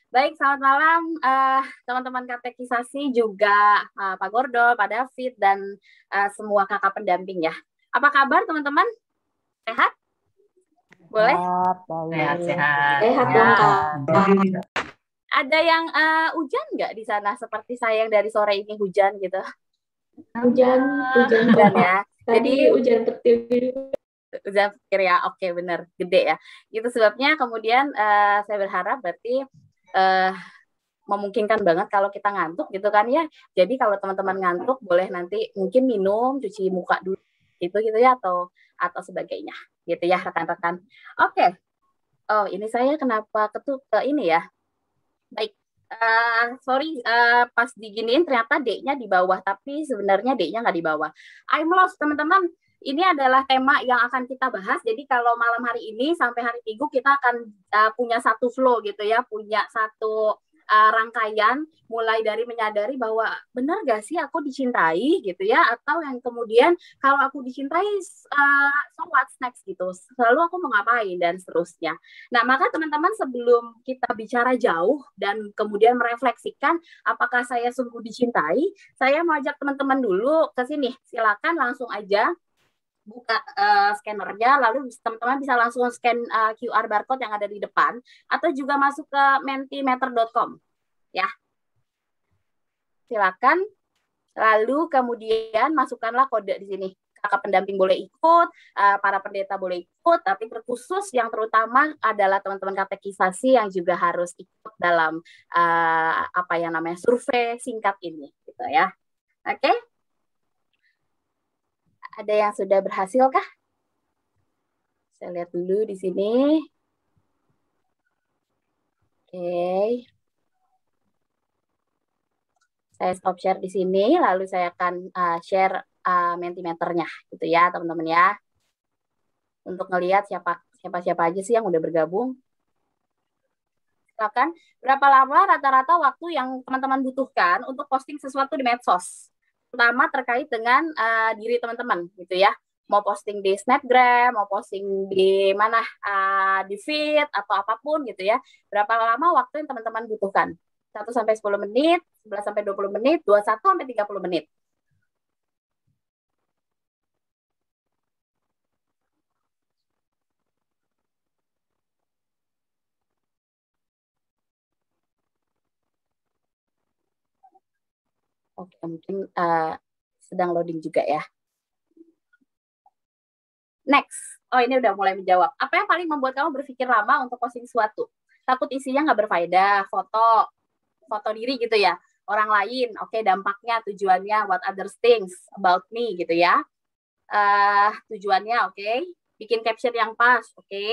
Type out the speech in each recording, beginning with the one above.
Baik, selamat malam teman-teman katekisasi juga Pak Gordo, Pak David, dan semua kakak pendamping ya. Apa kabar teman-teman? Sehat? Boleh? Sehat. Sehat dong, Kak. Ada yang hujan nggak di sana? Seperti saya yang dari sore ini hujan gitu. Hujan ya. Tadi hujan petir. Hujan petir ya, oke benar, gede ya. Itu sebabnya kemudian saya berharap berarti memungkinkan banget kalau kita ngantuk gitu kan ya. Jadi kalau teman-teman ngantuk boleh nanti mungkin minum, cuci muka dulu gitu ya atau sebagainya gitu ya rekan-rekan. Oke. Oh, ini saya kenapa ke ini ya? Baik. Sorry, pas diginiin ternyata D-nya di bawah, tapi sebenarnya D-nya nggak di bawah. I'm lost, teman-teman. Ini adalah tema yang akan kita bahas. Jadi kalau malam hari ini sampai hari Minggu kita akan punya satu flow gitu ya, punya satu rangkaian mulai dari menyadari bahwa benar gak sih aku dicintai gitu ya, atau yang kemudian kalau aku dicintai so what's next gitu, selalu aku mau ngapain dan seterusnya. Nah maka teman-teman sebelum kita bicara jauh dan kemudian merefleksikan apakah saya sungguh dicintai, saya mau ajak teman-teman dulu ke sini, silakan langsung aja buka scannernya, lalu teman-teman bisa langsung scan QR barcode yang ada di depan, atau juga masuk ke mentimeter.com ya. Silakan. Lalu kemudian masukkanlah kode di sini. Kakak pendamping boleh ikut, para pendeta boleh ikut, tapi terkhusus yang terutama adalah teman-teman katekisasi yang juga harus ikut dalam apa yang namanya survei singkat ini, gitu ya. Oke? Ada yang sudah berhasil kah? Saya lihat dulu di sini. Oke. Saya stop share di sini, lalu saya akan share Mentimeternya, gitu ya, teman-teman ya. Untuk ngelihat siapa aja sih yang udah bergabung. Silakan, berapa lama rata-rata waktu yang teman-teman butuhkan untuk posting sesuatu di medsos, terutama terkait dengan diri teman-teman, gitu ya. Mau posting di Snapgram, mau posting di mana, di feed atau apapun gitu ya. Berapa lama waktu yang teman-teman butuhkan? 1 sampai 10 menit, 11 sampai 20 menit, 21 sampai 30 menit. Oke, mungkin sedang loading juga ya. Next. Oh, ini udah mulai menjawab. Apa yang paling membuat kamu berpikir lama untuk posting sesuatu? Takut isinya nggak berfaedah, foto diri gitu ya, orang lain, oke, dampaknya, tujuannya, what others things about me gitu ya, tujuannya, oke, bikin caption yang pas, oke.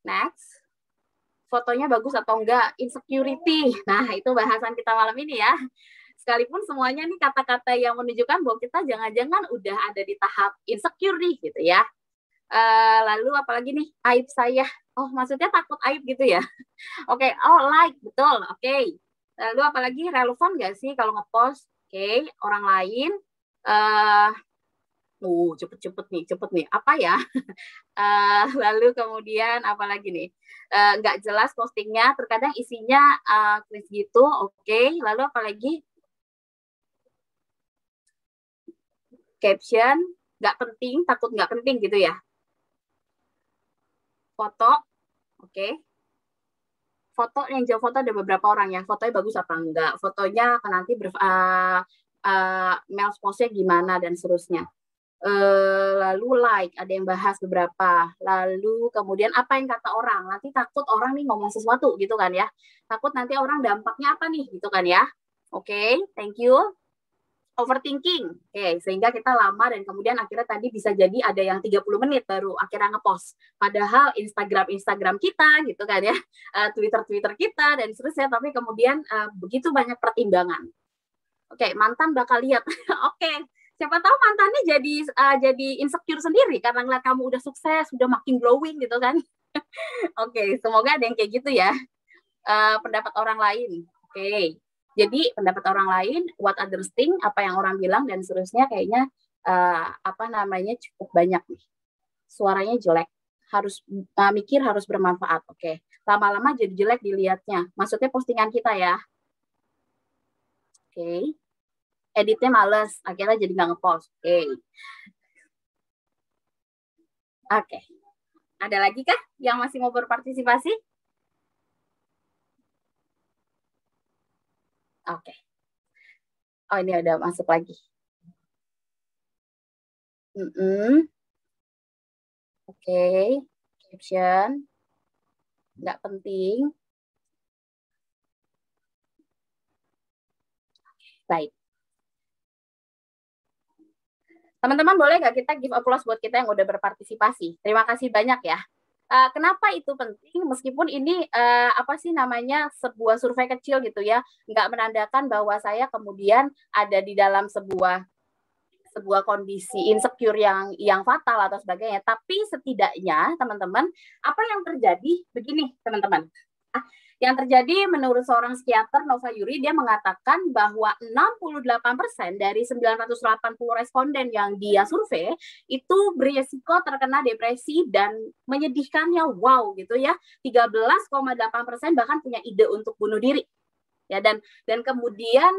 Next, fotonya bagus atau enggak, insecurity, nah itu bahasan kita malam ini ya. Sekalipun semuanya nih kata-kata yang menunjukkan bahwa kita jangan-jangan udah ada di tahap insecure nih gitu ya. Lalu apalagi nih, aib saya. Oh, maksudnya takut aib gitu ya. Oke, oh like, betul. Oke. Lalu apalagi relevan nggak sih kalau ngepost? Oke, orang lain. Cepet nih. Apa ya? Lalu kemudian apalagi nih? Nggak jelas postingnya. Terkadang isinya cringe gitu. Oke. Lalu apalagi? Caption nggak penting, takut nggak penting gitu ya. Foto, oke. Foto yang jauh foto ada beberapa orang ya. Fotonya bagus apa enggak? Fotonya akan nanti mail postnya gimana dan seterusnya. Lalu like, ada yang bahas beberapa. Lalu kemudian apa yang kata orang? Nanti takut orang nih ngomong sesuatu gitu kan ya. Takut nanti orang dampaknya apa nih gitu kan ya. Oke, thank you. Overthinking, oke, sehingga kita lama dan kemudian akhirnya tadi bisa jadi ada yang 30 menit baru akhirnya ngepost. Padahal Instagram kita gitu kan ya, Twitter kita dan seterusnya, tapi kemudian begitu banyak pertimbangan. Oke, mantan bakal lihat. Oke, siapa tahu mantannya jadi insecure sendiri karena ngeliat kamu udah sukses, udah makin glowing gitu kan. Oke, semoga ada yang kayak gitu ya. Pendapat orang lain. Oke. Jadi pendapat orang lain, what others think, apa yang orang bilang dan seterusnya kayaknya cukup banyak nih. Suaranya jelek. harus mikir, harus bermanfaat. Oke. Lama-lama jadi jelek dilihatnya. Maksudnya postingan kita ya. Oke. Editnya males, akhirnya jadi nggak ngepost. Oke. Ada lagi kah yang masih mau berpartisipasi? Oke. Oh, ini udah masuk lagi. Oke. Caption. Nggak penting. Baik. Teman-teman boleh nggak kita give applause buat kita yang udah berpartisipasi? Terima kasih banyak ya. Kenapa itu penting? Meskipun ini apa sih namanya sebuah survei kecil gitu ya, nggak menandakan bahwa saya kemudian ada di dalam sebuah kondisi insecure yang fatal atau sebagainya. Tapi setidaknya teman-teman, apa yang terjadi begini teman-teman. Yang terjadi menurut seorang psikiater Nova Yuri, dia mengatakan bahwa 68% dari 980 responden yang dia survei itu berisiko terkena depresi dan menyedihkannya wow gitu ya. 13,8% bahkan punya ide untuk bunuh diri. Ya, dan kemudian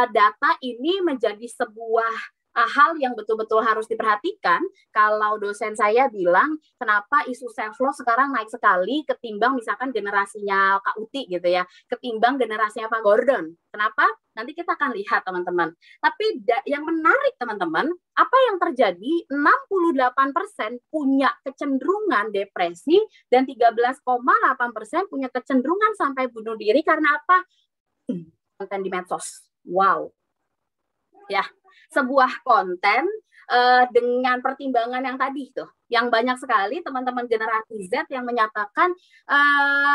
data ini menjadi sebuah hal yang betul-betul harus diperhatikan. Kalau dosen saya bilang, kenapa isu self love sekarang naik sekali ketimbang misalkan generasinya Kak Uti gitu ya, ketimbang generasinya Pak Gordon. Kenapa? Nanti kita akan lihat teman-teman. Tapi yang menarik teman-teman, apa yang terjadi? 68% punya kecenderungan depresi dan 13,8% punya kecenderungan sampai bunuh diri karena apa? Konten di medsos. Wow. Ya, sebuah konten dengan pertimbangan yang tadi tuh, yang banyak sekali teman-teman generasi Z yang menyatakan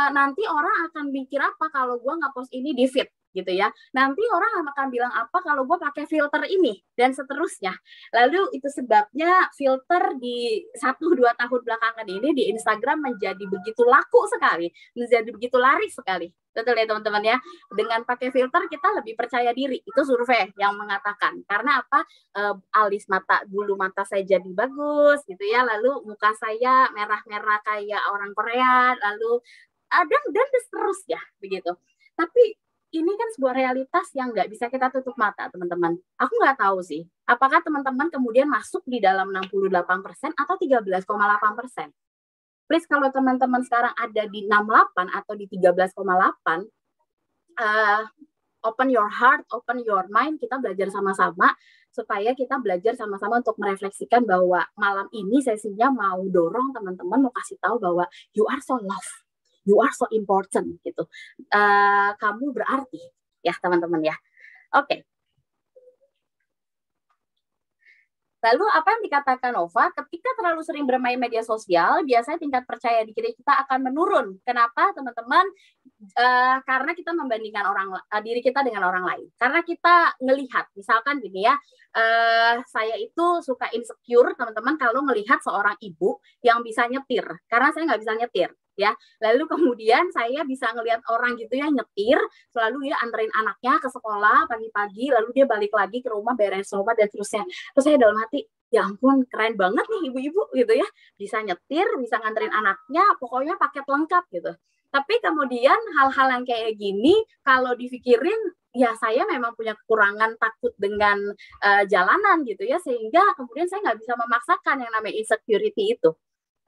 nanti orang akan mikir apa kalau gue nggak post ini di feed gitu ya. Nanti orang akan bilang apa kalau gue pakai filter ini dan seterusnya. Lalu itu sebabnya filter di 1-2 tahun belakangan ini di Instagram menjadi begitu laku sekali, menjadi begitu laris sekali. Betul ya teman-teman ya. Dengan pakai filter kita lebih percaya diri. Itu survei yang mengatakan. Karena apa? Alis mata, bulu mata saya jadi bagus gitu ya. Lalu muka saya merah-merah kayak orang Korea. Lalu dan seterusnya begitu. Tapi ini kan sebuah realitas yang nggak bisa kita tutup mata, teman-teman. Aku nggak tahu sih, apakah teman-teman kemudian masuk di dalam 68% atau 13,8%. Please kalau teman-teman sekarang ada di 68 atau di 13,8, open your heart, open your mind, kita belajar sama-sama, supaya kita belajar sama-sama untuk merefleksikan bahwa malam ini sesinya mau dorong teman-teman, mau kasih tahu bahwa you are so loved. You are so important gitu. Kamu berarti ya teman-teman ya. Oke. Lalu apa yang dikatakan Nova? Ketika terlalu sering bermain media sosial, biasanya tingkat percaya diri kita akan menurun. Kenapa teman-teman? Karena kita membandingkan diri kita dengan orang lain. Karena kita ngelihat, misalkan gini ya, saya itu suka insecure teman-teman kalau ngelihat seorang ibu yang bisa nyetir. Karena saya nggak bisa nyetir. Ya, lalu kemudian saya bisa ngelihat orang gitu ya nyetir, selalu dia anterin anaknya ke sekolah pagi-pagi, lalu dia balik lagi ke rumah beres rumah dan seterusnya. Terus saya dalam hati, ya ampun keren banget nih ibu-ibu gitu ya, bisa nyetir, bisa nganterin anaknya, pokoknya paket lengkap gitu. Tapi kemudian hal-hal yang kayak gini kalau dipikirin, ya saya memang punya kekurangan takut dengan jalanan gitu ya, sehingga kemudian saya nggak bisa memaksakan yang namanya insecurity itu.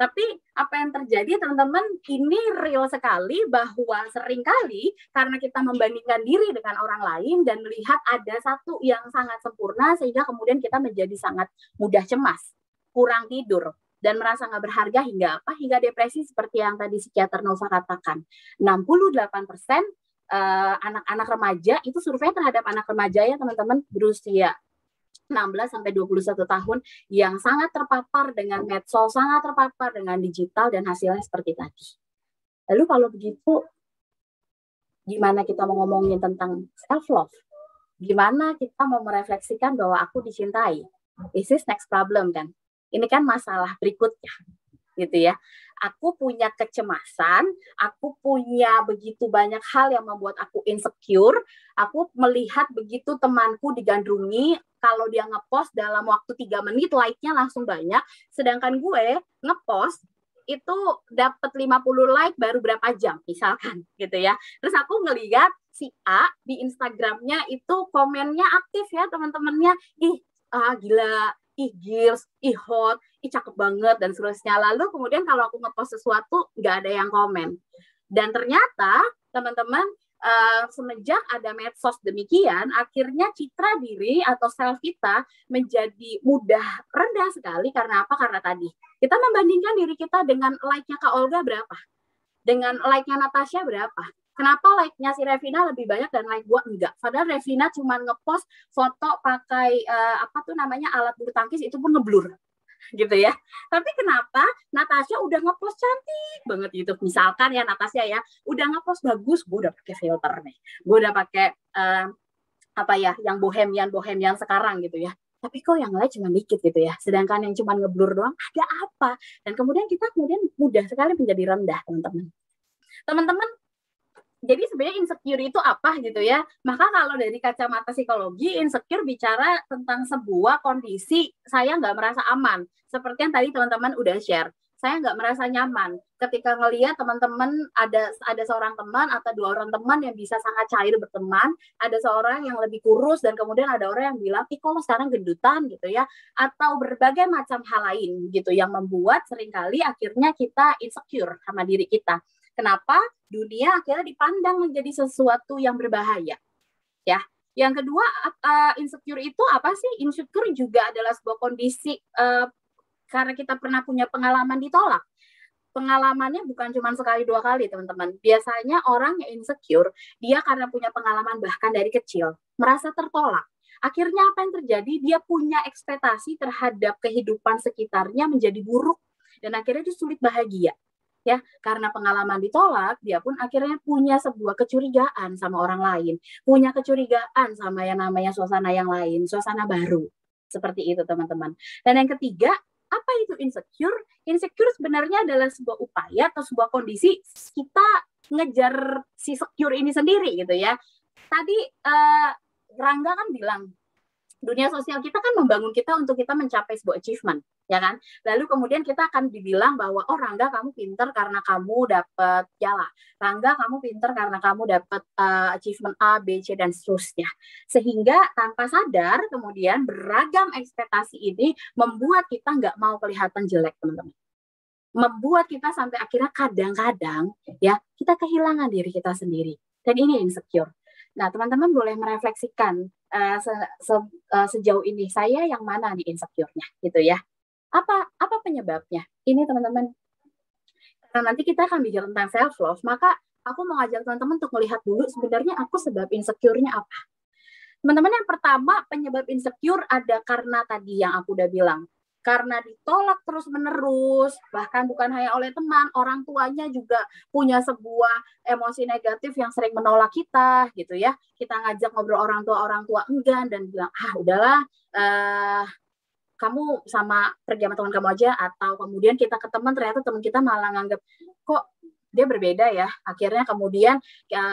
Tapi apa yang terjadi teman-teman, ini real sekali bahwa seringkali karena kita membandingkan diri dengan orang lain dan melihat ada satu yang sangat sempurna sehingga kemudian kita menjadi sangat mudah cemas, kurang tidur, dan merasa nggak berharga hingga depresi seperti yang tadi psikiater Nova katakan. 68% anak-anak remaja, itu survei terhadap anak remaja ya teman-teman, berusia 16 sampai 21 tahun yang sangat terpapar dengan medsos, sangat terpapar dengan digital dan hasilnya seperti tadi. Lalu kalau begitu, gimana kita mau ngomongin tentang self love? Gimana kita mau merefleksikan bahwa aku dicintai? This is next problem kan? Ini kan masalah berikutnya, gitu ya. Aku punya kecemasan, aku punya begitu banyak hal yang membuat aku insecure, aku melihat begitu temanku digandrungi, kalau dia ngepost dalam waktu 3 menit, like-nya langsung banyak, sedangkan gue ngepost itu dapat 50 like baru berapa jam misalkan gitu ya. Terus aku ngelihat si A di Instagramnya itu komennya aktif ya teman-temannya, gila, gils, hot, cakep banget dan seterusnya. Lalu kemudian kalau aku ngepost sesuatu nggak ada yang komen. Dan ternyata teman-teman semenjak ada medsos demikian, akhirnya citra diri atau self kita menjadi mudah rendah sekali. Karena apa? Karena tadi kita membandingkan diri kita dengan like-nya Kak Olga berapa, dengan like-nya Natasha berapa. Kenapa like-nya si Revina lebih banyak dan like gue enggak? Padahal Revina cuma ngepost foto pakai alat bulu tangkis, itu pun ngeblur gitu ya. Tapi kenapa Natasha udah ngepost cantik banget gitu. Misalkan ya Natasha ya, udah ngepost bagus, gue udah pakai filter nih. Gue udah pakai yang bohemian sekarang gitu ya. Tapi kok yang lain cuma dikit gitu ya. Sedangkan yang cuma ngeblur doang, ada apa? Dan kemudian kita mudah sekali menjadi rendah, teman-teman. Teman-teman, jadi sebenarnya insecure itu apa gitu ya. Maka kalau dari kacamata psikologi, insecure bicara tentang sebuah kondisi saya nggak merasa aman. Seperti yang tadi teman-teman udah share. Saya nggak merasa nyaman ketika ngelihat teman-teman ada seorang teman atau 2 orang teman yang bisa sangat cair berteman, ada seorang yang lebih kurus dan kemudian ada orang yang bilang, kok lo sekarang gendutan gitu ya, atau berbagai macam hal lain gitu yang membuat seringkali akhirnya kita insecure sama diri kita. Kenapa? Dunia akhirnya dipandang menjadi sesuatu yang berbahaya. Ya. Yang kedua, insecure itu apa sih? Insecure juga adalah sebuah kondisi karena kita pernah punya pengalaman ditolak. Pengalamannya bukan cuma sekali 2 kali, teman-teman. Biasanya orang yang insecure, dia karena punya pengalaman bahkan dari kecil, merasa tertolak. Akhirnya apa yang terjadi? Dia punya ekspektasi terhadap kehidupan sekitarnya menjadi buruk dan akhirnya dia sulit bahagia. Ya, karena pengalaman ditolak, dia pun akhirnya punya sebuah kecurigaan sama orang lain, punya kecurigaan sama yang namanya suasana yang lain, suasana baru. Seperti itu, teman-teman. Dan yang ketiga, apa itu insecure? Insecure sebenarnya adalah sebuah upaya atau sebuah kondisi kita ngejar si secure ini sendiri gitu ya. Tadi Rangga kan bilang, dunia sosial kita kan membangun kita untuk kita mencapai sebuah achievement, ya kan? Lalu kemudian kita akan dibilang bahwa, Rangga kamu pinter karena kamu dapat piala. Rangga kamu pinter karena kamu dapat achievement A, B, C, dan seterusnya. Sehingga tanpa sadar kemudian beragam ekspektasi ini membuat kita nggak mau kelihatan jelek, teman-teman. Membuat kita sampai akhirnya kadang-kadang ya kita kehilangan diri kita sendiri. Dan ini insecure. Nah, teman-teman boleh merefleksikan sejauh ini saya yang mana nih insecure-nya gitu ya. Apa penyebabnya? Ini teman-teman, karena nanti kita akan bicara tentang self love, maka aku mau ngajak teman-teman untuk melihat dulu sebenarnya aku sebab insecure-nya apa. Teman-teman, yang pertama penyebab insecure ada karena tadi yang aku udah bilang. Karena ditolak terus-menerus, bahkan bukan hanya oleh teman, orang tuanya juga punya sebuah emosi negatif yang sering menolak kita, gitu ya. Kita ngajak ngobrol orang tua enggan dan bilang, udahlah, kamu pergi sama teman kamu aja, atau kemudian kita ke teman, ternyata teman kita malah nganggap, kok dia berbeda ya. Akhirnya kemudian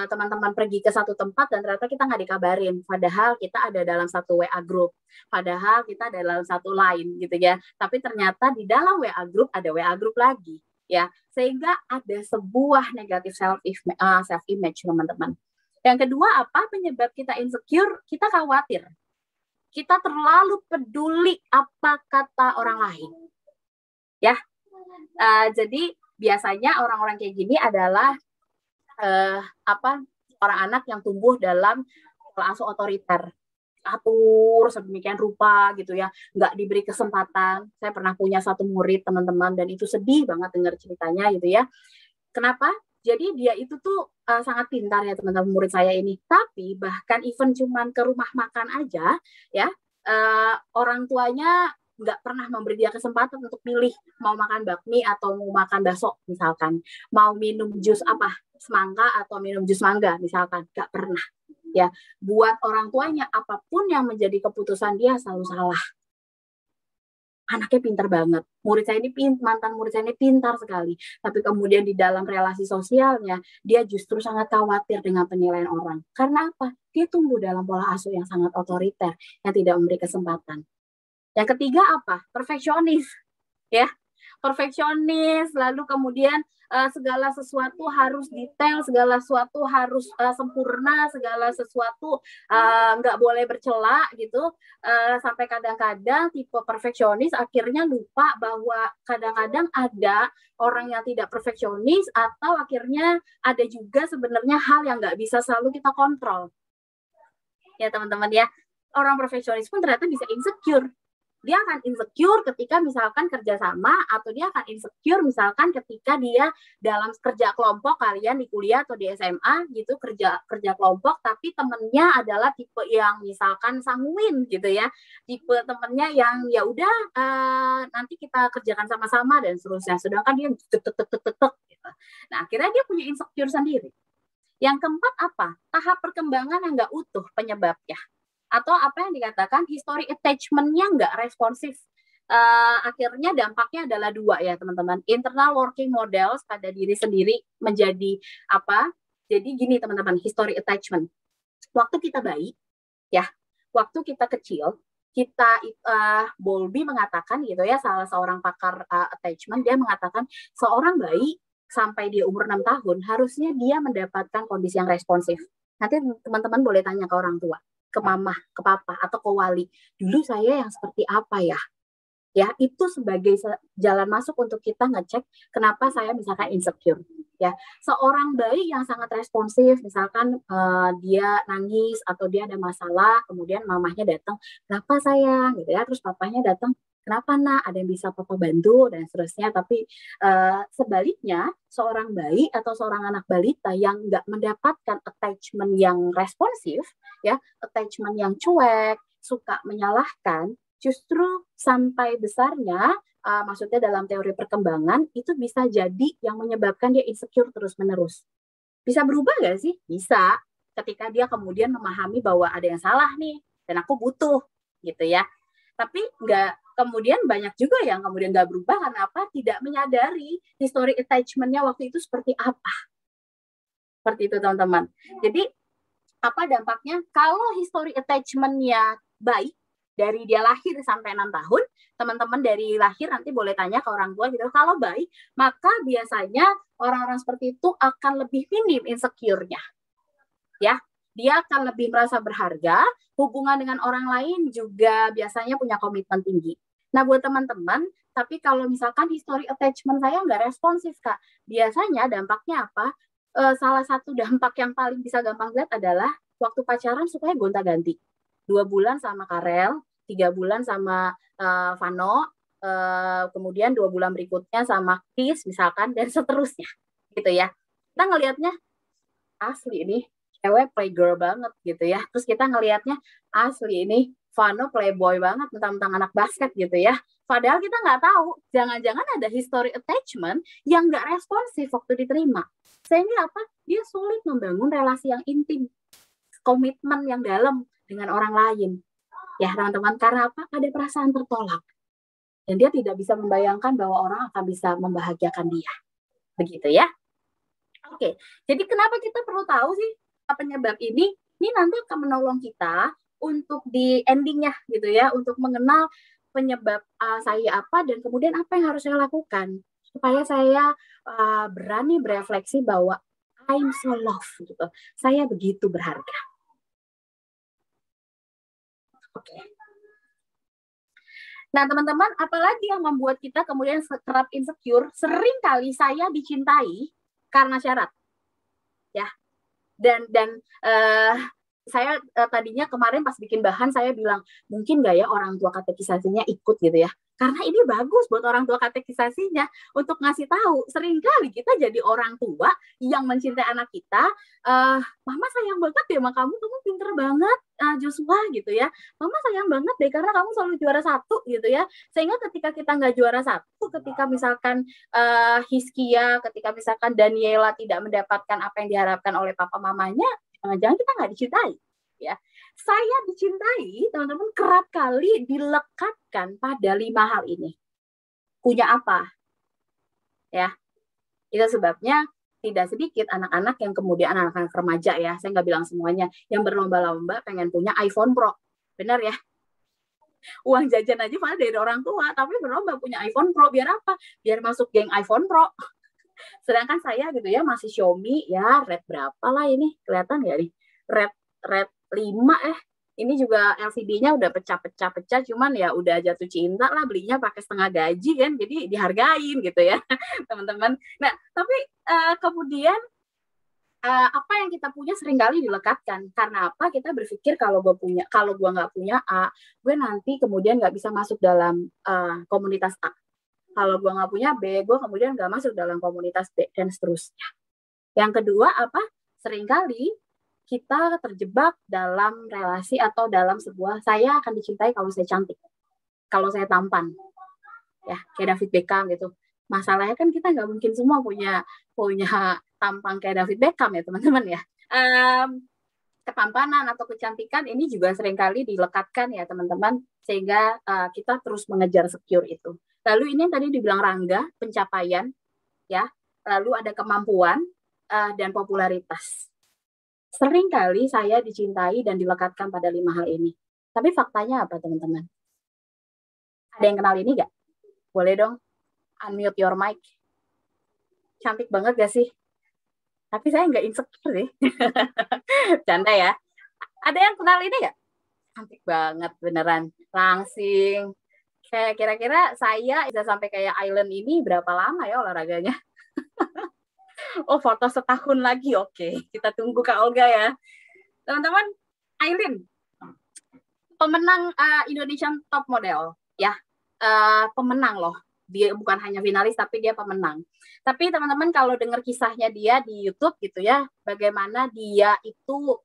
teman-teman pergi ke satu tempat dan ternyata kita nggak dikabarin. Padahal kita ada dalam satu WA group. Padahal kita ada dalam satu line gitu ya. Tapi ternyata di dalam WA group ada WA group lagi ya. Sehingga ada sebuah negatif self image, teman-teman. Yang kedua, apa penyebab kita insecure? Kita khawatir. Kita terlalu peduli apa kata orang lain. Ya. Jadi biasanya orang-orang kayak gini adalah orang anak yang tumbuh dalam pola asuh otoriter, atur sedemikian rupa gitu ya, nggak diberi kesempatan. Saya pernah punya satu murid, teman-teman, dan itu sedih banget dengar ceritanya gitu ya. Kenapa? Jadi dia itu tuh sangat pintar ya, teman-teman, murid saya ini. Tapi bahkan even cuman ke rumah makan aja ya, orang tuanya nggak pernah memberi dia kesempatan untuk pilih mau makan bakmi atau mau makan bakso misalkan, mau minum jus semangka atau minum jus mangga misalkan, nggak pernah ya. Buat orang tuanya apapun yang menjadi keputusan dia selalu salah. Anaknya pintar banget, mantan murid saya ini pintar sekali, tapi kemudian di dalam relasi sosialnya dia justru sangat khawatir dengan penilaian orang. Karena apa? Dia tumbuh dalam pola asuh yang sangat otoriter yang tidak memberi kesempatan. Yang ketiga apa? Perfeksionis. Ya. perfeksionis, lalu kemudian segala sesuatu harus detail, segala sesuatu harus sempurna, segala sesuatu nggak boleh bercela gitu. Sampai kadang-kadang tipe perfeksionis akhirnya lupa bahwa kadang-kadang ada orang yang tidak perfeksionis, atau akhirnya ada juga sebenarnya hal yang nggak bisa selalu kita kontrol. Ya teman-teman ya, orang perfeksionis pun ternyata bisa insecure. Dia akan insecure ketika misalkan kerjasama, atau dia akan insecure misalkan ketika dia dalam kerja kelompok, kalian di kuliah atau di SMA gitu, kerja kelompok, tapi temennya adalah tipe yang misalkan sanguin gitu ya, tipe temennya yang ya udah nanti kita kerjakan sama-sama dan seterusnya, sedangkan dia gitu. Nah akhirnya dia punya insecure sendiri. Yang keempat apa? Tahap perkembangan yang nggak utuh penyebabnya. Atau apa yang dikatakan history attachment-nya nggak responsif. Akhirnya dampaknya adalah dua ya teman-teman. Internal working models pada diri sendiri menjadi apa? Jadi gini teman-teman, history attachment. Waktu kita bayi, ya, waktu kita kecil, kita Bowlby mengatakan gitu ya, salah seorang pakar attachment, dia mengatakan seorang bayi sampai dia umur 6 tahun harusnya dia mendapatkan kondisi yang responsif. Nanti teman-teman boleh tanya ke orang tua, ke mama, ke papa, atau ke wali. Dulu saya yang seperti apa ya? Ya, itu sebagai jalan masuk untuk kita ngecek kenapa saya misalkan insecure. Ya, seorang bayi yang sangat responsif, misalkan dia nangis atau dia ada masalah, kemudian mamahnya datang, kenapa sayang, gitu ya, terus papanya datang, kenapa nak, ada yang bisa papa bantu dan seterusnya. Tapi sebaliknya seorang bayi atau seorang anak balita yang nggak mendapatkan attachment yang responsif, ya, attachment yang cuek, suka menyalahkan, justru sampai besarnya, maksudnya dalam teori perkembangan, itu bisa jadi yang menyebabkan dia insecure terus-menerus. Bisa berubah nggak sih? Bisa, ketika dia kemudian memahami bahwa ada yang salah nih, dan aku butuh, gitu ya. Tapi kemudian banyak juga yang kemudian nggak berubah karena apa? Tidak menyadari history attachment-nya waktu itu seperti apa. Seperti itu teman-teman. Jadi, apa dampaknya? Kalau history attachment-nya baik, dari dia lahir sampai 6 tahun, teman-teman dari lahir nanti boleh tanya ke orang tua gitu. Kalau baik, maka biasanya orang-orang seperti itu akan lebih minim insecure-nya. Ya, dia akan lebih merasa berharga, hubungan dengan orang lain juga biasanya punya komitmen tinggi. Nah, buat teman-teman, tapi kalau misalkan history attachment saya nggak responsif, Kak, biasanya dampaknya apa? Salah satu dampak yang paling bisa gampang lihat adalah waktu pacaran supaya gonta-ganti. 2 bulan sama Karel, 3 bulan sama Vano, kemudian 2 bulan berikutnya sama Chris misalkan, dan seterusnya gitu ya. Kita ngelihatnya asli ini cewek playgirl banget gitu ya, terus kita ngelihatnya asli ini Vano playboy banget, tentang anak basket gitu ya. Padahal kita nggak tahu, jangan-jangan ada history attachment yang nggak responsif waktu diterima, sehingga apa? Dia sulit membangun relasi yang intim, komitmen yang dalam dengan orang lain. Ya teman-teman, karena apa? Ada perasaan tertolak. Dan dia tidak bisa membayangkan bahwa orang akan bisa membahagiakan dia. Begitu ya. Oke, jadi kenapa kita perlu tahu sih penyebab ini? Ini nanti akan menolong kita untuk di endingnya gitu ya, untuk mengenal penyebab saya apa dan kemudian apa yang harus saya lakukan. Supaya saya berani berefleksi bahwa I'm so loved gitu. Saya begitu berharga. Oke. Nah, teman-teman, apalagi yang membuat kita kemudian kerap insecure? Seringkali saya dicintai karena syarat. Ya. Dan saya tadinya kemarin pas bikin bahan saya bilang, mungkin nggak ya orang tua katekisasinya ikut gitu ya. Karena ini bagus buat orang tua katekisasinya untuk ngasih tahu. Seringkali kita jadi orang tua yang mencintai anak kita, mama sayang banget deh sama kamu pinter banget Joshua gitu ya. Mama sayang banget deh karena kamu selalu juara 1 gitu ya. Sehingga ketika kita nggak juara 1, ketika misalkan Hizkia, ketika misalkan Daniela tidak mendapatkan apa yang diharapkan oleh papa mamanya, jangan-jangan kita nggak dicintai. Ya, saya dicintai, teman-teman, kerap kali dilekatkan pada 5 hal ini. Punya apa? Ya, itu sebabnya tidak sedikit anak-anak yang kemudian anak-anak remaja ya, saya nggak bilang semuanya, yang berlomba-lomba pengen punya iPhone Pro. Benar ya? Uang jajan aja malah dari orang tua, tapi berlomba punya iPhone Pro. Biar apa? Biar masuk geng iPhone Pro. Sedangkan saya gitu ya masih Xiaomi ya, Red berapa lah ini? Kelihatan nggak nih? Red 5 ini juga LCD-nya udah pecah-pecah, cuman ya udah jatuh cinta lah, belinya pakai setengah gaji kan, jadi dihargain gitu ya teman-teman. Nah tapi kemudian apa yang kita punya seringkali dilekatkan. Karena apa? Kita berpikir kalau gue nggak punya A, gue nanti kemudian nggak bisa masuk dalam komunitas A. Kalau gue nggak punya B, gue kemudian nggak masuk dalam komunitas B, dan seterusnya. Yang kedua apa? Seringkali kita terjebak dalam relasi atau dalam sebuah, saya akan dicintai kalau saya cantik, kalau saya tampan, ya kayak David Beckham gitu. Masalahnya kan kita nggak mungkin semua punya tampang kayak David Beckham ya teman-teman ya. Ketampanan atau kecantikan ini juga seringkali dilekatkan ya teman-teman, sehingga kita terus mengejar secure itu. Lalu ini yang tadi dibilang Rangga, pencapaian, ya. Lalu ada kemampuan dan popularitas. Seringkali saya dicintai dan dilekatkan pada 5 hal ini. Tapi faktanya apa teman-teman? Ada yang kenal ini nggak? Boleh dong unmute your mic. Cantik banget gak sih? Tapi saya nggak insecure sih. Canda ya. Ada yang kenal ini nggak? Cantik banget beneran. Langsing. Kayak kira-kira saya bisa sampai kayak Island ini berapa lama ya olahraganya? Oh, foto setahun lagi. Oke, kita tunggu Kak Olga ya. Teman-teman, Aileen, pemenang Indonesian Top Model. Ya, pemenang loh. Dia bukan hanya finalis, tapi dia pemenang. Tapi teman-teman kalau dengar kisahnya dia di YouTube gitu ya, bagaimana dia itu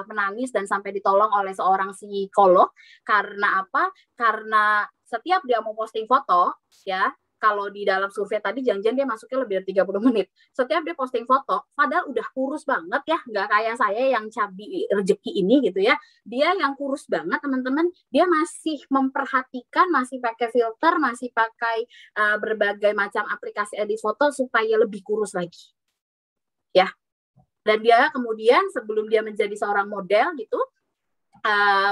menangis dan sampai ditolong oleh seorang psikolog. Karena apa? Karena setiap dia mau posting foto, ya, kalau di dalam survei tadi janjian dia masuknya lebih dari 30 menit. Setiap dia posting foto, padahal udah kurus banget ya, nggak kayak saya yang cabi rezeki ini gitu ya. Dia yang kurus banget teman-teman, dia masih memperhatikan, masih pakai filter, masih pakai berbagai macam aplikasi edit foto supaya lebih kurus lagi. Ya. Dan dia kemudian sebelum dia menjadi seorang model gitu,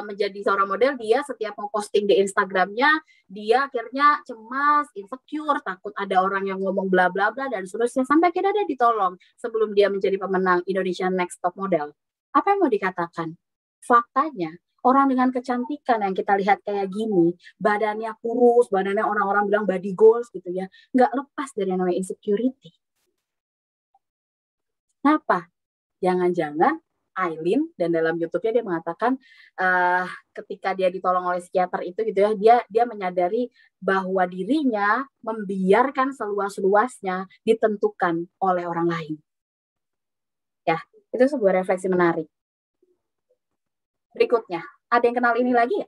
menjadi seorang model, dia setiap mau posting di Instagramnya, dia akhirnya cemas, insecure, takut ada orang yang ngomong bla bla bla dan seterusnya, sampai akhirnya dia ditolong sebelum dia menjadi pemenang Indonesia Next Top Model. Apa yang mau dikatakan? Faktanya, orang dengan kecantikan yang kita lihat kayak gini, badannya kurus, badannya orang-orang bilang body goals gitu ya, nggak lepas dari yang namanya insecurity. Kenapa? Jangan-jangan Aileen, dan dalam YouTube-nya dia mengatakan ketika dia ditolong oleh psikiater itu gitu ya, dia menyadari bahwa dirinya membiarkan seluas-luasnya ditentukan oleh orang lain. Ya, itu sebuah refleksi menarik. Berikutnya, ada yang kenal ini lagi ya?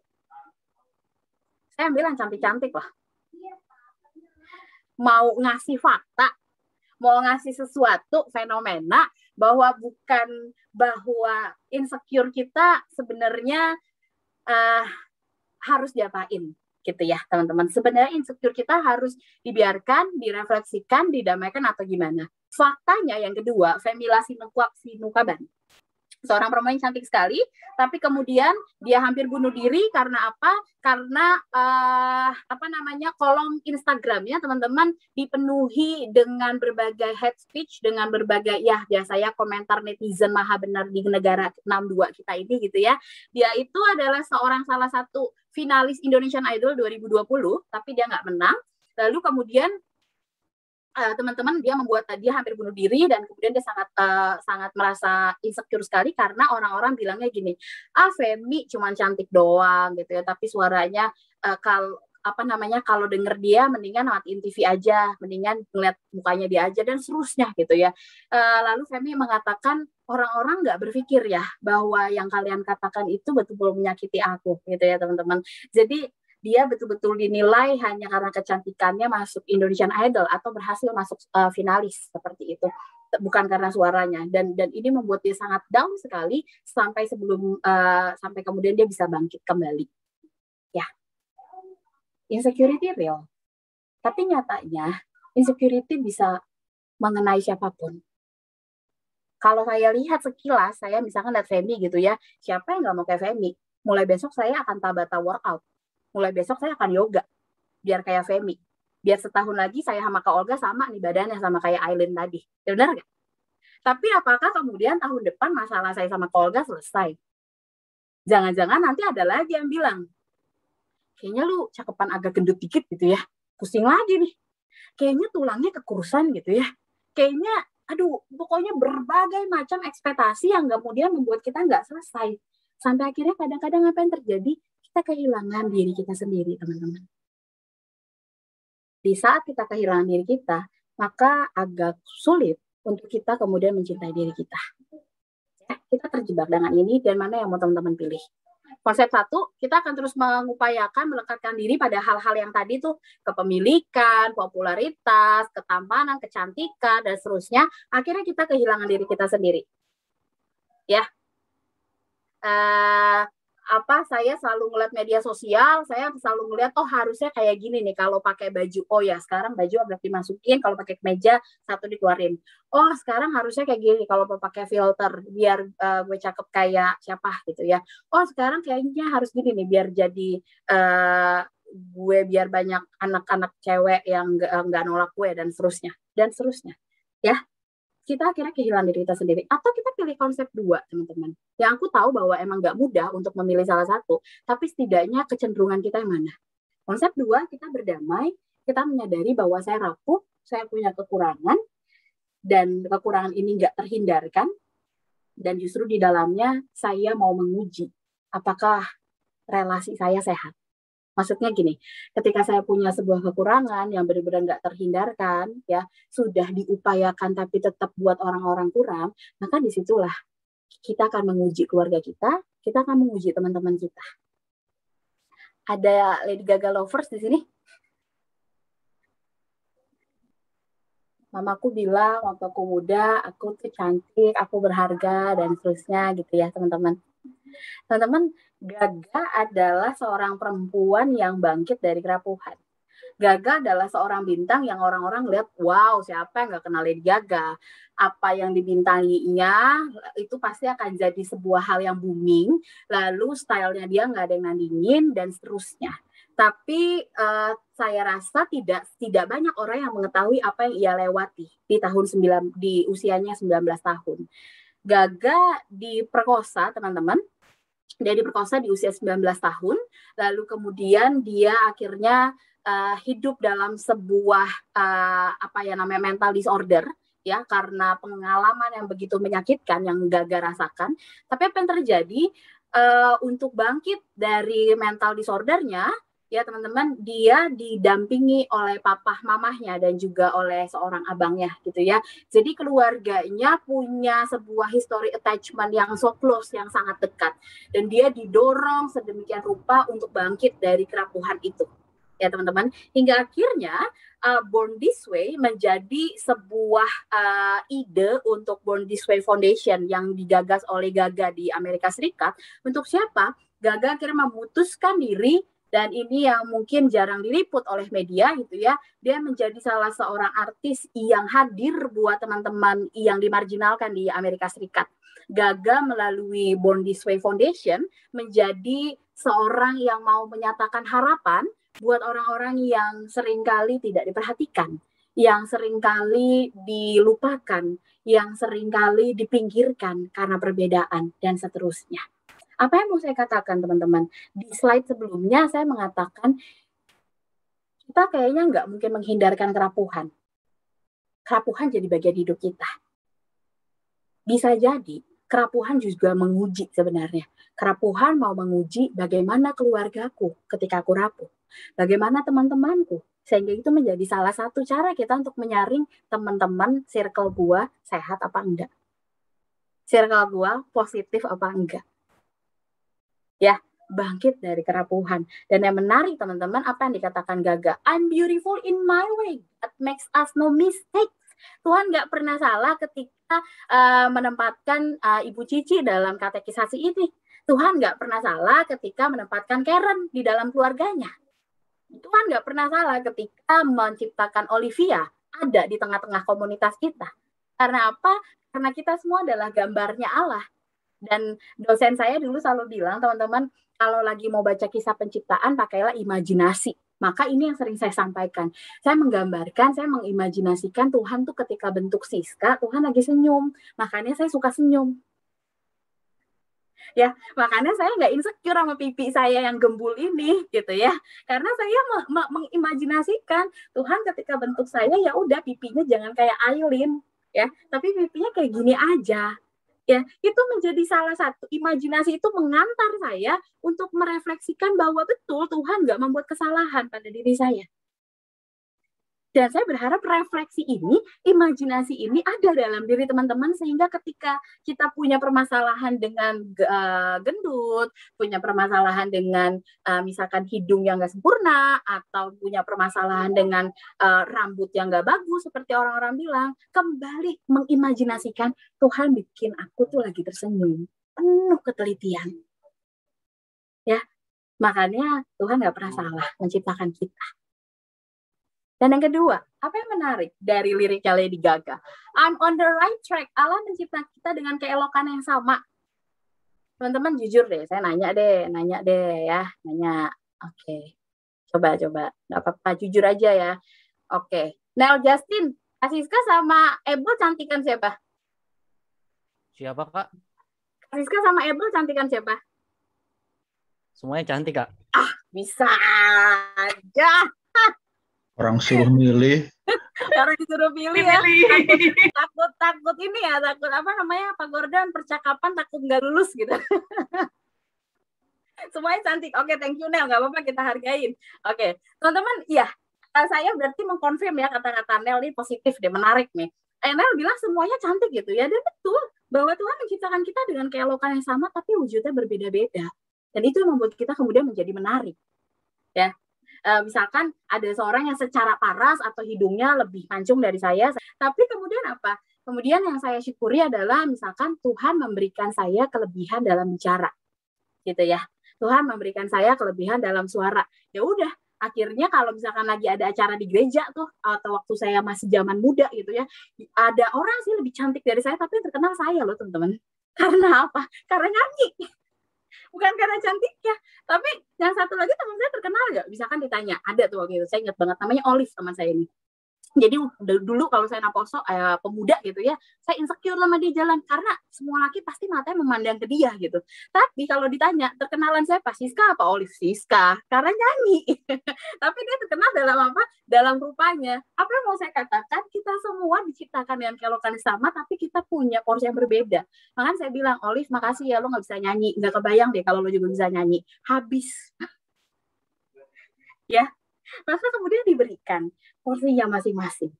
Saya bilang cantik-cantik lah. Mau ngasih fakta, mau ngasih sesuatu fenomena bahwa bukan bahwa insecure kita sebenarnya harus diapain gitu ya teman-teman. Sebenarnya insecure kita harus dibiarkan, direfleksikan, didamaikan atau gimana. Faktanya yang kedua, Femila Sinukaban. Seorang perempuan yang cantik sekali, tapi kemudian dia hampir bunuh diri karena apa? Karena kolom Instagramnya teman-teman dipenuhi dengan berbagai hate speech, dengan berbagai biasanya komentar netizen maha benar di negara 62 kita ini gitu ya. Dia itu adalah salah satu finalis Indonesian Idol 2020, tapi dia nggak menang. Lalu kemudian teman-teman dia hampir bunuh diri dan kemudian dia sangat merasa insecure sekali karena orang-orang bilangnya gini, Femi cuma cantik doang gitu ya, tapi suaranya kalau denger dia mendingan matiin TV aja, mendingan ngeliat mukanya dia aja dan seterusnya gitu ya. Lalu Femi mengatakan orang-orang nggak berpikir ya bahwa yang kalian katakan itu betul-betul menyakiti aku gitu ya teman-teman. Jadi dia betul-betul dinilai hanya karena kecantikannya masuk Indonesian Idol atau berhasil masuk finalis seperti itu, bukan karena suaranya. Dan ini membuat dia sangat down sekali sampai kemudian dia bisa bangkit kembali. Ya, insecurity real. Tapi nyatanya insecurity bisa mengenai siapapun. Kalau saya lihat sekilas, saya misalkan lihat Femi gitu ya, siapa yang nggak mau kayak Femi? Mulai besok saya akan Tabata workout. mulai besok saya akan yoga, biar kayak Femi. Biar setahun lagi saya sama Kak Olga sama nih badannya, sama kayak Aileen tadi. Ya benar nggak? Tapi apakah kemudian tahun depan masalah saya sama Kak Olga selesai? Jangan-jangan nanti ada lagi yang bilang, kayaknya lu cakepan agak gendut dikit gitu ya. Pusing lagi nih. Kayaknya tulangnya kekurusan gitu ya. Kayaknya, aduh, pokoknya berbagai macam ekspektasi yang kemudian membuat kita nggak selesai. Sampai akhirnya kadang-kadang apa yang terjadi? Kita kehilangan diri kita sendiri, teman-teman. Di saat kita kehilangan diri kita, maka agak sulit untuk kita kemudian mencintai diri kita. Ya, kita terjebak dengan ini, dan mana yang mau teman-teman pilih. Konsep satu, kita akan terus mengupayakan melekatkan diri pada hal-hal yang tadi tuh, kepemilikan, popularitas, ketampanan, kecantikan, dan seterusnya. Akhirnya kita kehilangan diri kita sendiri. Ya, saya selalu ngeliat media sosial, saya selalu ngeliat, oh harusnya kayak gini nih kalau pakai baju. Oh ya, sekarang baju agak dimasukin, kalau pakai kemeja satu dikeluarin. Oh sekarang harusnya kayak gini kalau mau pakai filter, biar gue cakep kayak siapa gitu ya. Oh sekarang kayaknya harus gini nih, biar jadi gue, biar banyak anak-anak cewek yang nggak nolak gue, dan seterusnya. Dan seterusnya. Ya, kita akhirnya kehilangan diri kita sendiri. Atau kita pilih konsep dua, teman-teman. Yang aku tahu bahwa emang nggak mudah untuk memilih salah satu, tapi setidaknya kecenderungan kita yang mana. Konsep dua, kita berdamai, kita menyadari bahwa saya rapuh, saya punya kekurangan, dan kekurangan ini nggak terhindarkan, dan justru di dalamnya saya mau menguji apakah relasi saya sehat. Maksudnya gini, ketika saya punya sebuah kekurangan yang benar-benar nggak terhindarkan, ya sudah diupayakan tapi tetap buat orang-orang kurang, maka disitulah kita akan menguji keluarga kita akan menguji teman-teman kita. Ada Lady Gaga lovers di sini? Mamaku bilang waktu aku muda, aku tuh cantik, aku berharga, dan seterusnya gitu ya teman-teman. Teman-teman, Gaga adalah seorang perempuan yang bangkit dari kerapuhan. Gaga adalah seorang bintang yang orang-orang lihat, wow, siapa yang nggak kenal Lady Gaga? Apa yang dibintanginya itu pasti akan jadi sebuah hal yang booming, lalu stylenya dia nggak ada yang nandingin, dan seterusnya. Tapi saya rasa tidak banyak orang yang mengetahui apa yang ia lewati di usianya 19 tahun. Gaga diperkosa, teman-teman. Dia diperkosa di usia 19 tahun, lalu kemudian dia akhirnya hidup dalam sebuah mental disorder, ya, karena pengalaman yang begitu menyakitkan yang Gaga rasakan. Tapi apa yang terjadi untuk bangkit dari mental disordernya, ya teman-teman, dia didampingi oleh papa mamahnya dan juga oleh seorang abangnya gitu ya. Jadi keluarganya punya sebuah history attachment yang so close, yang sangat dekat, dan dia didorong sedemikian rupa untuk bangkit dari kerapuhan itu. Ya teman-teman, hingga akhirnya Born This Way menjadi sebuah ide untuk Born This Way Foundation yang digagas oleh Gaga di Amerika Serikat. Untuk siapa? Gaga akhirnya memutuskan diri, dan ini yang mungkin jarang diliput oleh media gitu ya, dia menjadi salah seorang artis yang hadir buat teman-teman yang dimarginalkan di Amerika Serikat. Gaga melalui Born This Way Foundation menjadi seorang yang mau menyatakan harapan buat orang-orang yang seringkali tidak diperhatikan, yang seringkali dilupakan, yang seringkali dipinggirkan karena perbedaan, dan seterusnya. Apa yang mau saya katakan, teman-teman? Di slide sebelumnya saya mengatakan kita kayaknya nggak mungkin menghindarkan kerapuhan. Kerapuhan jadi bagian hidup kita. Bisa jadi kerapuhan juga menguji sebenarnya. Kerapuhan mau menguji bagaimana keluargaku ketika aku rapuh. Bagaimana teman-temanku. Sehingga itu menjadi salah satu cara kita untuk menyaring teman-teman circle gua sehat apa enggak. Circle gua positif apa enggak. Ya, bangkit dari kerapuhan. Dan yang menarik teman-teman, apa yang dikatakan Gaga, I'm beautiful in my way, that makes us no mistakes. Tuhan nggak pernah salah ketika menempatkan Ibu Cici dalam katekisasi ini. Tuhan nggak pernah salah ketika menempatkan Karen di dalam keluarganya. Tuhan nggak pernah salah ketika menciptakan Olivia ada di tengah-tengah komunitas kita. Karena apa? Karena kita semua adalah gambarnya Allah. Dan dosen saya dulu selalu bilang, teman-teman, kalau lagi mau baca kisah penciptaan, pakailah imajinasi. Maka ini yang sering saya sampaikan. Saya menggambarkan, saya mengimajinasikan Tuhan tuh ketika bentuk Siska, Tuhan lagi senyum. Makanya saya suka senyum. Ya, makanya saya nggak insecure sama pipi saya yang gembul ini, gitu ya. Karena saya mengimajinasikan Tuhan ketika bentuk saya, ya udah pipinya jangan kayak Aileen, ya, tapi pipinya kayak gini aja. Ya, itu menjadi salah satu imajinasi itu mengantar saya untuk merefleksikan bahwa betul Tuhan nggak membuat kesalahan pada diri saya. Dan saya berharap refleksi ini, imajinasi ini ada dalam diri teman-teman sehingga ketika kita punya permasalahan dengan gendut, punya permasalahan dengan misalkan hidung yang nggak sempurna, atau punya permasalahan dengan rambut yang nggak bagus seperti orang-orang bilang, kembali mengimajinasikan Tuhan bikin aku tuh lagi tersenyum, penuh ketelitian. Ya, makanya Tuhan nggak pernah salah menciptakan kita. Dan yang kedua, apa yang menarik dari liriknya Lady Gaga? I'm on the right track. Allah menciptakan kita dengan keelokan yang sama. Teman-teman jujur deh, saya nanya deh ya. Oke. Coba. Nggak apa-apa, jujur aja ya. Oke. Nel Justin, Siska sama Ebel cantikan siapa? Siapa, Kak? Siska sama Ebel cantikan siapa? Semuanya cantik, Kak. Bisa aja. Orang suruh milih. Orang disuruh pilih ya. Takut ini ya, takut apa namanya, Pak Gordon, percakapan takut nggak lulus gitu. Semuanya cantik. Oke, thank you Nel, nggak apa-apa, kita hargain. Oke, teman-teman, iya, saya berarti mengkonfirm ya kata-kata Nel ini positif deh, menarik nih. Nel bilang semuanya cantik gitu ya, dan betul bahwa Tuhan menciptakan kita dengan keelokan yang sama tapi wujudnya berbeda-beda. Dan itu yang membuat kita kemudian menjadi menarik. Ya. Misalkan ada seorang yang secara paras atau hidungnya lebih mancung dari saya, tapi kemudian apa? Kemudian yang saya syukuri adalah misalkan Tuhan memberikan saya kelebihan dalam bicara, gitu ya. Tuhan memberikan saya kelebihan dalam suara. Ya udah, akhirnya kalau misalkan lagi ada acara di gereja tuh, atau waktu saya masih zaman muda gitu ya, ada orang sih lebih cantik dari saya, tapi terkenal saya loh teman-teman. Karena apa? Karena nyanyi. Bukan karena cantiknya, tapi yang satu lagi teman saya terkenal nggak? Misalkan ditanya, ada tuh waktu itu, saya ingat banget namanya Olive teman saya ini. Jadi dulu kalau saya naposo pemuda gitu ya, saya insecure sama dia jalan karena semua laki pasti matanya memandang ke dia gitu. Tapi kalau ditanya terkenalan saya pas Siska apa Olive, Siska karena nyanyi. Tapi dia terkenal dalam apa? Dalam rupanya. Apa yang mau saya katakan? Kita semua diciptakan dengan keelokan sama, tapi kita punya porsi yang berbeda. Makanya saya bilang, Olive makasih ya lo nggak bisa nyanyi, nggak kebayang deh kalau lo juga bisa nyanyi. Habis. Ya. Maka kemudian diberikan porsinya masing-masing.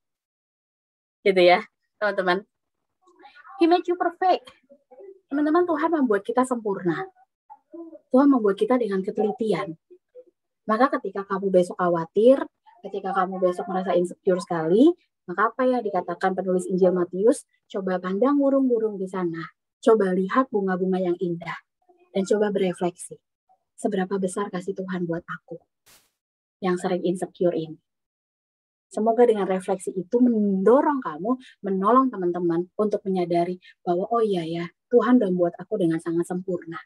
Gitu ya, teman-teman. He made you perfect. Teman-teman, Tuhan membuat kita sempurna. Tuhan membuat kita dengan ketelitian. Maka ketika kamu besok khawatir, ketika kamu besok merasa insecure sekali, maka apa ya dikatakan penulis Injil Matius, coba pandang burung-burung di sana. Coba lihat bunga-bunga yang indah. Dan coba berefleksi. Seberapa besar kasih Tuhan buat aku yang sering insecure ini. Semoga dengan refleksi itu mendorong kamu, menolong teman-teman untuk menyadari bahwa oh iya ya, Tuhan udah buat aku dengan sangat sempurna.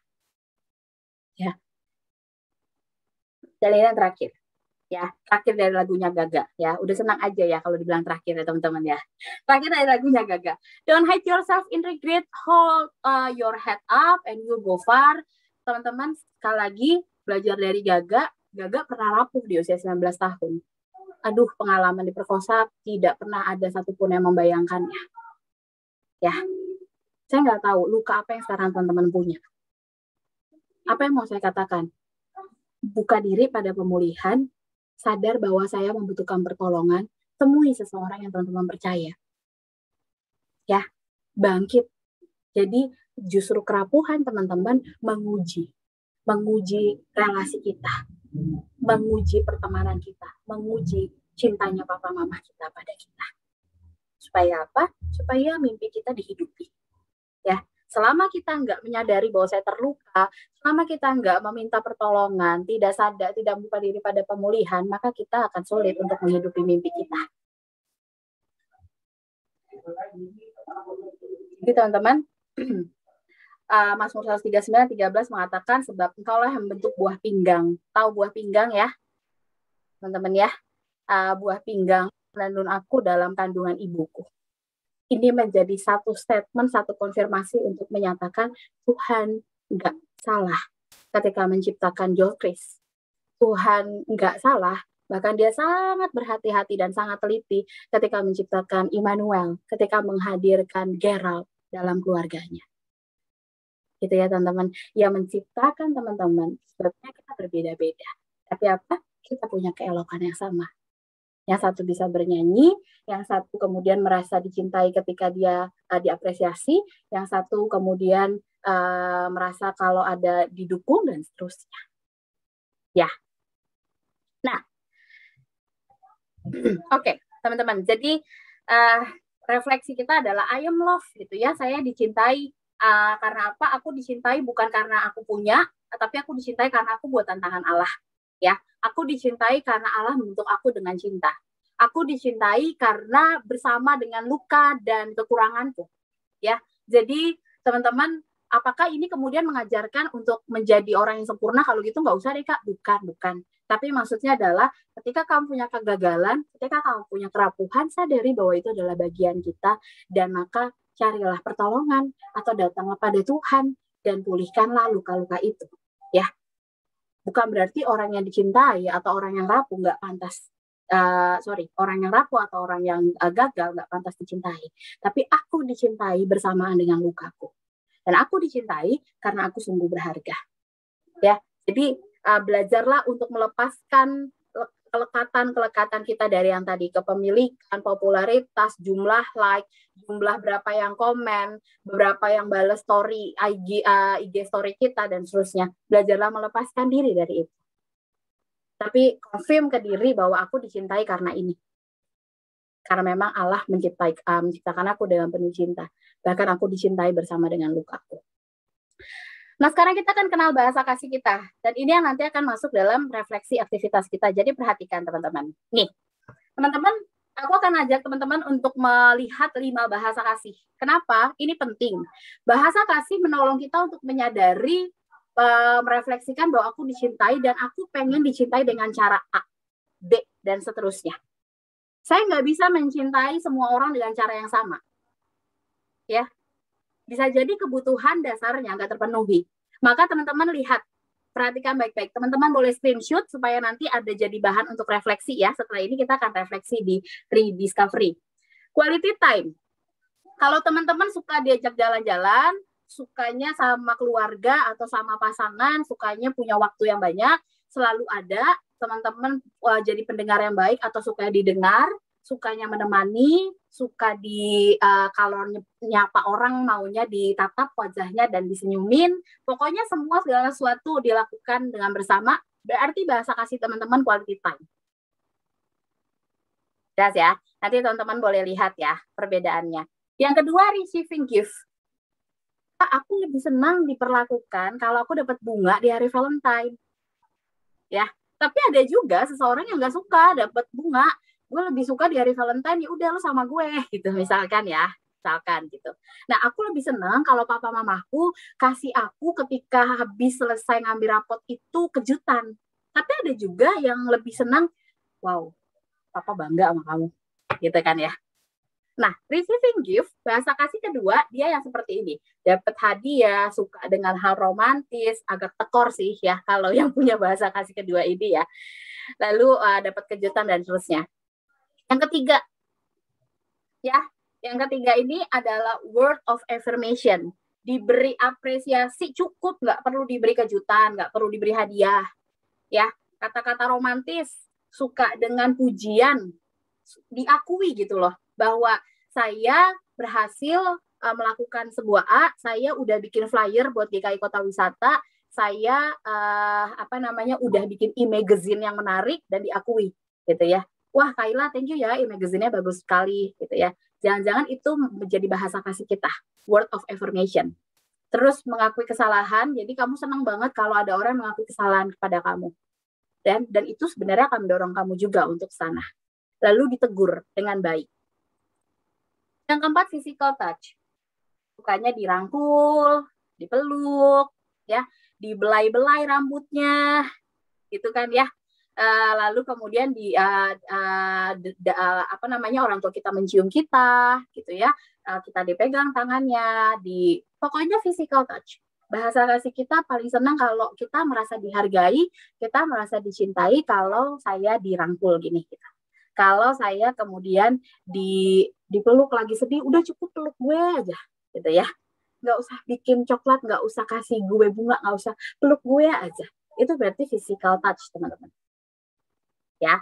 Ya. Dan ini yang terakhir. Ya, terakhir dari lagunya Gaga. Ya, udah senang aja ya kalau dibilang terakhir ya teman-teman ya. Terakhir dari lagunya Gaga. Don't hide yourself in regret, hold your head up and you go far. Teman-teman, sekali lagi belajar dari Gaga. Gaga pernah rapuh di usia 19 tahun. Aduh, pengalaman diperkosa tidak pernah ada satupun yang membayangkannya. Ya, saya nggak tahu luka apa yang sekarang teman-teman punya. Apa yang mau saya katakan? Buka diri pada pemulihan, sadar bahwa saya membutuhkan pertolongan, temui seseorang yang teman-teman percaya. Ya, bangkit. Jadi justru kerapuhan teman-teman menguji relasi kita, menguji pertemanan kita, menguji cintanya papa mama kita pada kita. Supaya apa? Supaya mimpi kita dihidupi. Ya, selama kita nggak menyadari bahwa saya terluka, selama kita nggak meminta pertolongan, tidak sadar, tidak membuka diri pada pemulihan, maka kita akan sulit untuk menghidupi mimpi kita. Jadi teman-teman, Mazmur 139:13 mengatakan sebab engkaulah yang membentuk buah pinggang. Tahu buah pinggang ya, teman-teman ya? Buah pinggang menandung aku dalam kandungan ibuku. Ini menjadi satu statement, satu konfirmasi untuk menyatakan Tuhan nggak salah ketika menciptakan Joel Chris. Tuhan nggak salah, bahkan dia sangat berhati-hati dan sangat teliti ketika menciptakan Immanuel, ketika menghadirkan Gerald dalam keluarganya. Gitu ya teman-teman. Yang menciptakan teman-teman, sebabnya kita berbeda-beda. Tapi apa? Kita punya keelokan yang sama. Yang satu bisa bernyanyi, yang satu kemudian merasa dicintai ketika dia diapresiasi, yang satu kemudian merasa kalau ada didukung dan seterusnya. Ya. Nah, oke, teman-teman. Jadi refleksi kita adalah I am love gitu ya. Saya dicintai karena apa? Aku dicintai bukan karena aku punya, tapi aku dicintai karena aku buatan tangan Allah. Ya, aku dicintai karena Allah membentuk aku dengan cinta. Aku dicintai karena bersama dengan luka dan kekuranganku. Ya, jadi teman-teman, apakah ini kemudian mengajarkan untuk menjadi orang yang sempurna? Kalau gitu nggak usah deh Kak, bukan. Tapi maksudnya adalah ketika kamu punya kegagalan, ketika kamu punya kerapuhan, sadari bahwa itu adalah bagian kita dan maka carilah pertolongan atau datanglah pada Tuhan dan pulihkanlah luka-luka itu. Ya, bukan berarti orang yang dicintai atau orang yang rapuh nggak pantas. Orang yang rapuh atau orang yang gagal nggak pantas dicintai. Tapi aku dicintai bersamaan dengan lukaku. Dan aku dicintai karena aku sungguh berharga. Ya, jadi belajarlah untuk melepaskan kelekatan kita dari yang tadi, kepemilikan, popularitas, jumlah like, jumlah berapa yang komen, beberapa yang balas story, IG story kita, dan seterusnya. Belajarlah melepaskan diri dari itu. Tapi confirm ke diri bahwa aku dicintai karena ini. Karena memang Allah menciptakan aku dengan penuh cinta. Bahkan aku dicintai bersama dengan lukaku. Nah, sekarang kita akan kenal bahasa kasih kita. Dan ini yang nanti akan masuk dalam refleksi aktivitas kita. Jadi perhatikan teman-teman. Nih, teman-teman, aku akan ajak teman-teman untuk melihat 5 bahasa kasih. Kenapa? Ini penting. Bahasa kasih menolong kita untuk menyadari, merefleksikan bahwa aku dicintai dan aku pengen dicintai dengan cara A, B, dan seterusnya. Saya nggak bisa mencintai semua orang dengan cara yang sama. Ya, bisa jadi kebutuhan dasarnya nggak terpenuhi. Maka teman-teman lihat, perhatikan baik-baik. Teman-teman boleh screenshot supaya nanti ada jadi bahan untuk refleksi ya. Setelah ini kita akan refleksi di rediscovery. Quality time. Kalau teman-teman suka diajak jalan-jalan, sukanya sama keluarga atau sama pasangan, sukanya punya waktu yang banyak, selalu ada. Teman-teman jadi pendengar yang baik atau suka didengar, sukanya menemani, suka kalau nyapa orang maunya ditatap wajahnya dan disenyumin. Pokoknya semua segala sesuatu dilakukan dengan bersama, berarti bahasa kasih teman-teman quality time. Jelas ya? Nanti teman-teman boleh lihat ya perbedaannya. Yang kedua, receiving gift. Aku lebih senang diperlakukan kalau aku dapat bunga di hari Valentine. Ya, tapi ada juga seseorang yang nggak suka dapat bunga. Gue lebih suka di hari Valentine, ya udah lo sama gue gitu misalkan ya, misalkan gitu. Nah, aku lebih senang kalau papa mamaku kasih aku ketika habis selesai ngambil rapot itu kejutan. Tapi ada juga yang lebih senang, wow, papa bangga sama kamu, gitu kan ya. Nah, receiving gift, bahasa kasih kedua, dia yang seperti ini. Dapat hadiah, suka dengan hal romantis, agak tekor sih ya, kalau yang punya bahasa kasih kedua ini ya. Lalu dapat kejutan dan seterusnya. Yang ketiga, ya, yang ketiga ini adalah word of affirmation. Diberi apresiasi cukup, nggak perlu diberi kejutan, nggak perlu diberi hadiah. Ya, kata-kata romantis, suka dengan pujian, diakui gitu loh. Bahwa saya berhasil melakukan sebuah A, saya udah bikin flyer buat GKI Kota Wisata, saya udah bikin e-magazine yang menarik dan diakui gitu ya. Wah, Kayla, thank you ya, e-magazine-nya bagus sekali gitu ya. Jangan-jangan itu menjadi bahasa kasih kita, word of affirmation. Terus mengakui kesalahan, jadi kamu senang banget kalau ada orang mengakui kesalahan kepada kamu. Dan itu sebenarnya akan mendorong kamu juga untuk sana. Lalu ditegur dengan baik. Yang keempat, physical touch. Sukanya dirangkul, dipeluk, ya, dibelai-belai rambutnya, gitu kan ya. Lalu kemudian orang tua kita mencium kita, gitu ya. Kita dipegang tangannya, pokoknya physical touch. Bahasa kasih kita paling senang kalau kita merasa dihargai, kita merasa dicintai kalau saya dirangkul gini kita. Kalau saya kemudian dipeluk lagi sedih, udah cukup peluk gue aja, gitu ya. Nggak usah bikin coklat, nggak usah kasih gue bunga, nggak usah, peluk gue aja. Itu berarti physical touch, teman-teman. Ya.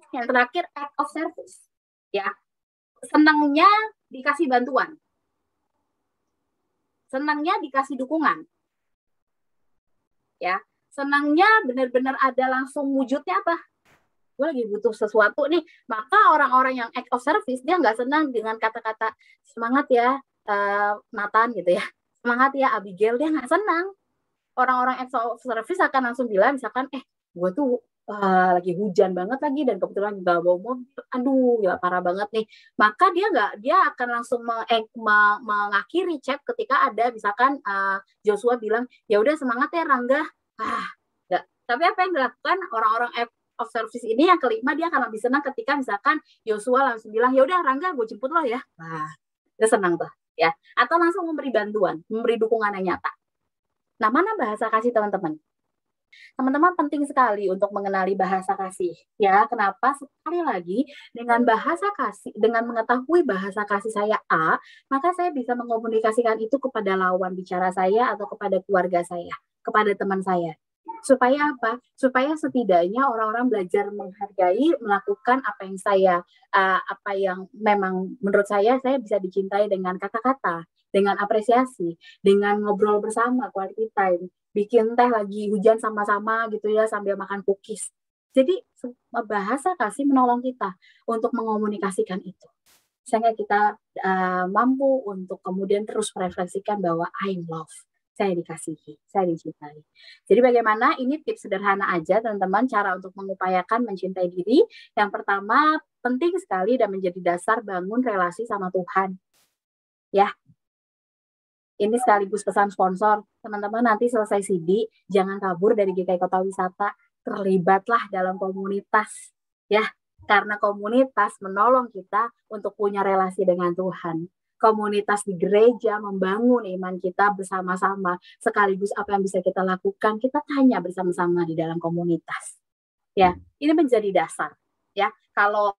Yang terakhir, act of service. Ya. Senangnya dikasih bantuan. Senangnya dikasih dukungan. Ya. Senangnya benar-benar ada langsung wujudnya apa? Gue lagi butuh sesuatu nih. Maka orang-orang yang act of service, dia nggak senang dengan kata-kata semangat ya, Nathan gitu ya. Semangat ya, Abigail. Dia nggak senang. Orang-orang act of service akan langsung bilang, misalkan, gue tuh lagi hujan banget lagi dan kebetulan nggak bawa mobil, aduh ya parah banget nih. Maka dia akan langsung mengakhiri chat ketika ada misalkan Joshua bilang, ya udah semangat ya Rangga. Enggak. Tapi apa yang dilakukan orang-orang act of service ini yang kelima, dia akan lebih senang ketika misalkan Joshua langsung bilang, ya udah Rangga gue jemput lo ya. Dia senang tuh ya. Atau langsung memberi bantuan, memberi dukungan yang nyata. Nah, mana bahasa kasih teman-teman? Teman-teman penting sekali untuk mengenali bahasa kasih. Ya, kenapa? Sekali lagi, dengan bahasa kasih, dengan mengetahui bahasa kasih saya A, maka saya bisa mengkomunikasikan itu kepada lawan bicara saya atau kepada keluarga saya, kepada teman saya. Supaya apa? Supaya setidaknya orang-orang belajar menghargai, melakukan apa yang memang menurut saya bisa dicintai dengan kata-kata, dengan apresiasi, dengan ngobrol bersama, quality time, bikin teh lagi hujan sama-sama gitu ya, sambil makan cookies. Jadi bahasa kasih menolong kita untuk mengomunikasikan itu. Sehingga kita mampu untuk kemudian terus merefleksikan bahwa I'm love. Saya dikasihi, saya dicintai. Jadi bagaimana? Ini tips sederhana aja teman-teman, cara untuk mengupayakan mencintai diri. Yang pertama, penting sekali dan menjadi dasar bangun relasi sama Tuhan. Ya, ini sekaligus pesan sponsor. Teman-teman nanti selesai CD, jangan kabur dari GKI Kota Wisata. Terlibatlah dalam komunitas. Ya, karena komunitas menolong kita untuk punya relasi dengan Tuhan. Komunitas di gereja membangun iman kita bersama-sama. Sekaligus apa yang bisa kita lakukan, kita tanya bersama-sama di dalam komunitas. Ya, ini menjadi dasar. Ya, kalau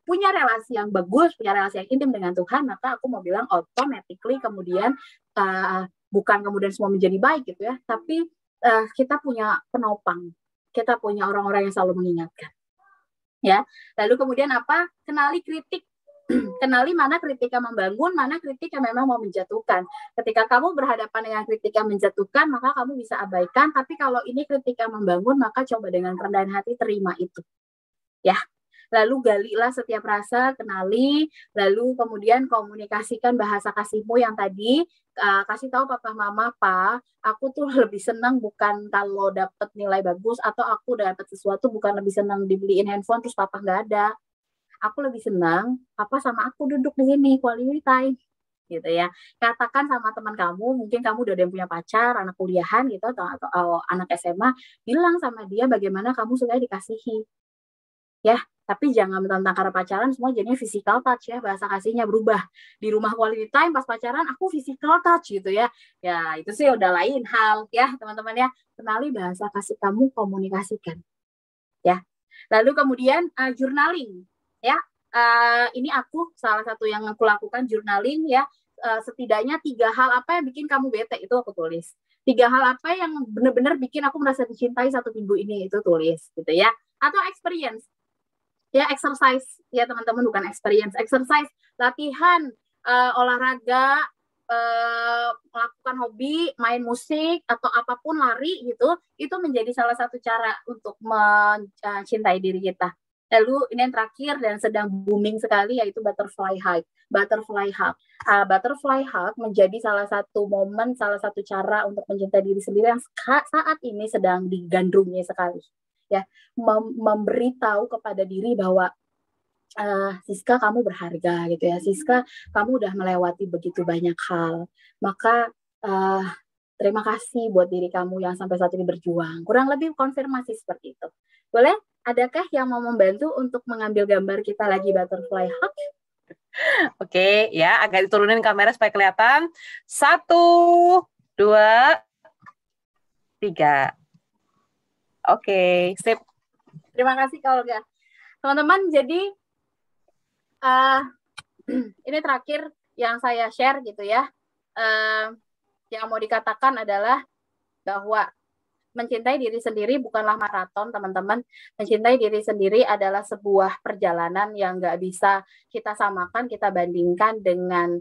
punya relasi yang bagus, punya relasi yang intim dengan Tuhan, maka aku mau bilang automatically kemudian bukan kemudian semua menjadi baik gitu ya, tapi kita punya penopang, kita punya orang-orang yang selalu mengingatkan. Ya, lalu kemudian apa? Kenali kritik. Kenali mana kritik yang membangun, mana kritik yang memang mau menjatuhkan. Ketika kamu berhadapan dengan kritik yang menjatuhkan, maka kamu bisa abaikan. Tapi kalau ini kritik yang membangun, maka coba dengan kerendahan hati terima itu. Ya. Lalu galilah setiap rasa, kenali, lalu kemudian komunikasikan bahasa kasihmu yang tadi, kasih tahu papa mama, Pak, aku tuh lebih senang bukan kalau dapat nilai bagus, atau aku dapat sesuatu bukan lebih senang dibeliin handphone terus papa nggak ada. Aku lebih senang papa sama aku duduk di sini, quality time, gitu ya. Katakan sama teman kamu, mungkin kamu udah ada yang punya pacar, anak kuliahan gitu, atau anak SMA, bilang sama dia bagaimana kamu sudah dikasihi. Ya, tapi jangan tentang karena pacaran semua jadinya physical touch ya, bahasa kasihnya berubah. Di rumah quality time pas pacaran aku physical touch gitu ya. Ya, itu sih udah lain hal ya, teman-teman ya. Kenali bahasa kasih kamu, komunikasikan. Ya. Lalu kemudian journaling ya. Ini aku salah satu yang aku lakukan journaling ya. Setidaknya 3 hal apa yang bikin kamu bete itu aku tulis. 3 hal apa yang benar-benar bikin aku merasa dicintai 1 minggu ini itu tulis gitu ya. Atau experience. Ya, exercise ya teman-teman, bukan experience, exercise, latihan, olahraga, melakukan hobi, main musik atau apapun, lari gitu, itu menjadi salah satu cara untuk mencintai diri kita. Lalu ini yang terakhir dan sedang booming sekali yaitu butterfly hug. Butterfly hug. Butterfly hug menjadi salah satu momen, salah satu cara untuk mencintai diri sendiri yang saat ini sedang digandrungi sekali. Ya, memberitahu kepada diri bahwa Siska kamu berharga gitu ya, Siska kamu udah melewati begitu banyak hal, maka terima kasih buat diri kamu yang sampai saat ini berjuang. Kurang lebih konfirmasi seperti itu. Boleh? Adakah yang mau membantu untuk mengambil gambar kita lagi butterfly hug? Oke, ya, agak diturunin kamera supaya kelihatan. 1, 2, 3. Oke, sip. Terima kasih kalau enggak. Teman-teman, jadi ini terakhir yang saya share gitu ya. Yang mau dikatakan adalah bahwa mencintai diri sendiri bukanlah maraton, teman-teman. Mencintai diri sendiri adalah sebuah perjalanan yang nggak bisa kita samakan, kita bandingkan dengan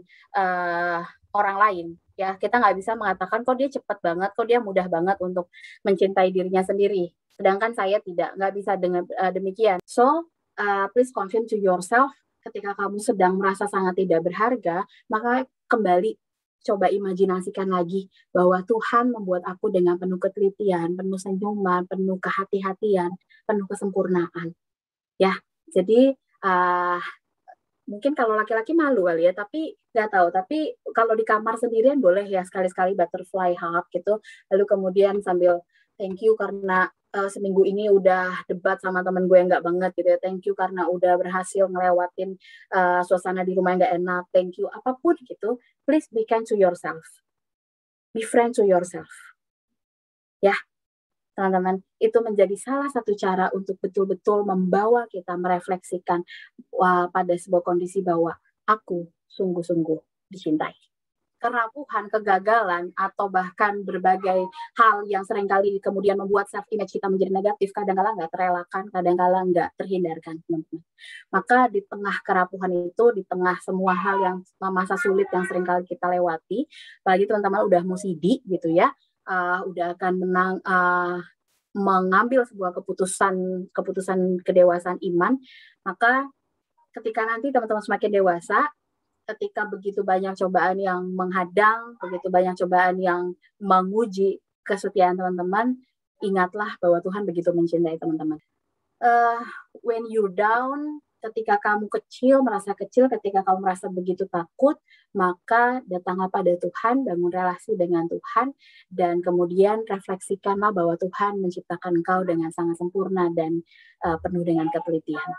orang lain. Ya, kita nggak bisa mengatakan kok dia cepat banget, kok dia mudah banget untuk mencintai dirinya sendiri. Sedangkan saya tidak, nggak bisa dengan demikian. So, please confirm to yourself, ketika kamu sedang merasa sangat tidak berharga, maka kembali coba imajinasikan lagi bahwa Tuhan membuat aku dengan penuh ketelitian, penuh senyuman, penuh kehati-hatian, penuh kesempurnaan. Ya, jadi mungkin kalau laki-laki malu kali ya, tapi nggak tahu. Tapi kalau di kamar sendirian boleh ya sekali-sekali butterfly hug gitu. Lalu kemudian sambil thank you karena seminggu ini udah debat sama temen gue yang nggak banget gitu ya. Thank you karena udah berhasil ngelewatin suasana di rumah yang nggak enak. Thank you apapun gitu. Please be kind to yourself. Be friend to yourself. Ya, teman-teman. Itu menjadi salah satu cara untuk betul-betul membawa kita merefleksikan pada sebuah kondisi bahwa aku sungguh-sungguh dicintai. Kerapuhan, kegagalan, atau bahkan berbagai hal yang seringkali kemudian membuat self-image kita menjadi negatif, kadang-kala nggak terelakkan, kadang-kala nggak terhindarkan, teman-teman. Maka di tengah kerapuhan itu, di tengah semua hal yang masa sulit yang seringkali kita lewati, apalagi teman-teman udah musidi gitu ya, udah akan mengambil sebuah keputusan kedewasaan iman, maka ketika nanti teman-teman semakin dewasa, ketika begitu banyak cobaan yang menghadang, begitu banyak cobaan yang menguji kesetiaan teman-teman, ingatlah bahwa Tuhan begitu mencintai teman-teman. When you're down, ketika kamu kecil, merasa kecil, ketika kamu merasa begitu takut, maka datanglah pada Tuhan, bangun relasi dengan Tuhan, dan kemudian refleksikanlah bahwa Tuhan menciptakan engkau dengan sangat sempurna dan penuh dengan ketelitian.